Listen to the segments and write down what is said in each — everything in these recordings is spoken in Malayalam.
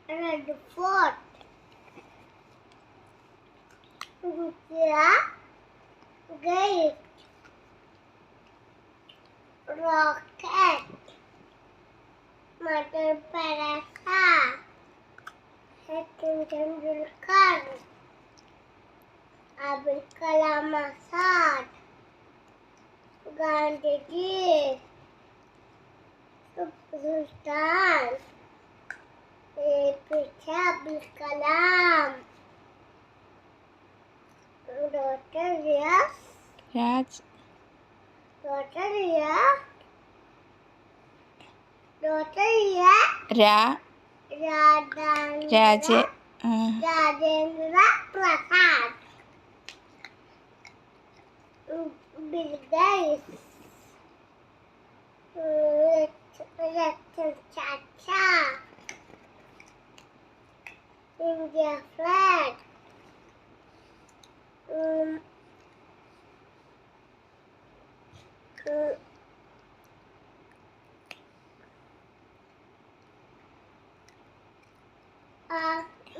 Red Fort. India Gate. Rocket. Mother Teresa. Sachin Tendulkar. Abdul Kalam Azad. Gandhi Ji. Sultan. APJ Abdul Kalam. Dr. Riaz. Raj Dr. Riaz. Dr. Riaz. രാ Raj Rajendra Prasad. Bill Gates. Ratan Tata. India flag.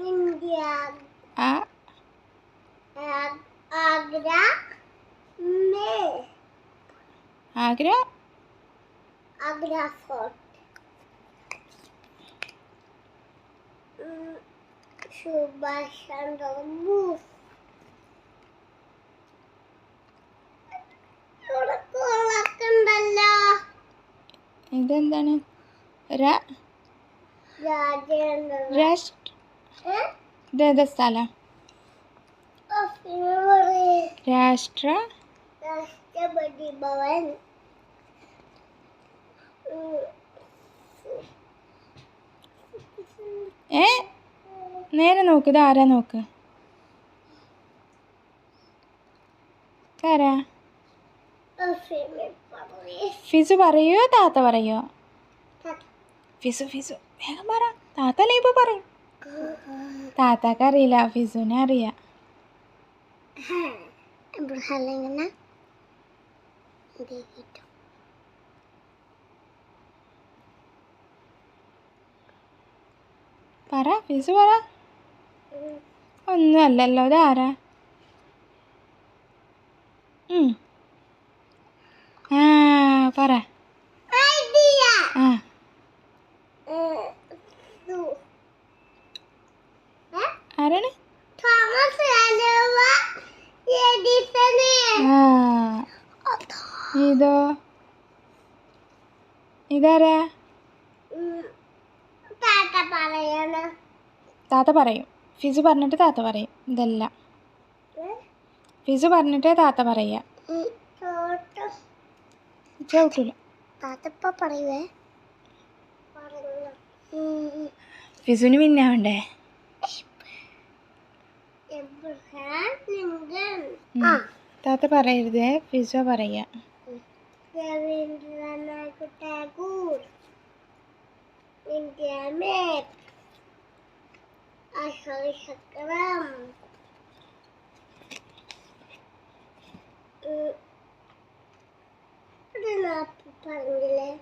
India ആ Agra में Agra Agra Fort. Subhash Chandra Bose. ഇവിടെ കോളൊക്കെ ഉണ്ടല്ലോ. ഇതെന്താണ് രാജേന്ദ്ര രാഷ്ട്ര ഇതേതാ സ്ഥലം രാഷ്ട്ര രാഷ്ട്രപതി ഭവൻ. നേരെ നോക്ക് ഇത് ആരാ നോക്ക് ആരാ ഫിസു പറയോ താത്ത പറയോ ഫിസു ഫിസു വേഗം പറ താത്ത അല്ലേ ഇപ്പൊ പറയും താത്താക്ക് അറിയില്ല ഫിസുവിനെ അറിയാം പറ ഫിസു പറ ഒന്നും അല്ലല്ലോ ഇതാരാ പറ ആ ആരാണ് ഇതോ ഇതാരാ താത്ത പറയും ഫിസു പറഞ്ഞിട്ട് താത്ത പറയും ഇതെല്ലാം ഫിസു പറഞ്ഞിട്ടേ താത്ത പറയാ ചവിട്ടൂല ഫിസുവിന് പിന്നാവണ്ടേ താത്ത പറയരുതേ ഫിസു പറയാ Rabindranath Tagore. India Map. Ashok Chakram. Itu apa panggilnya?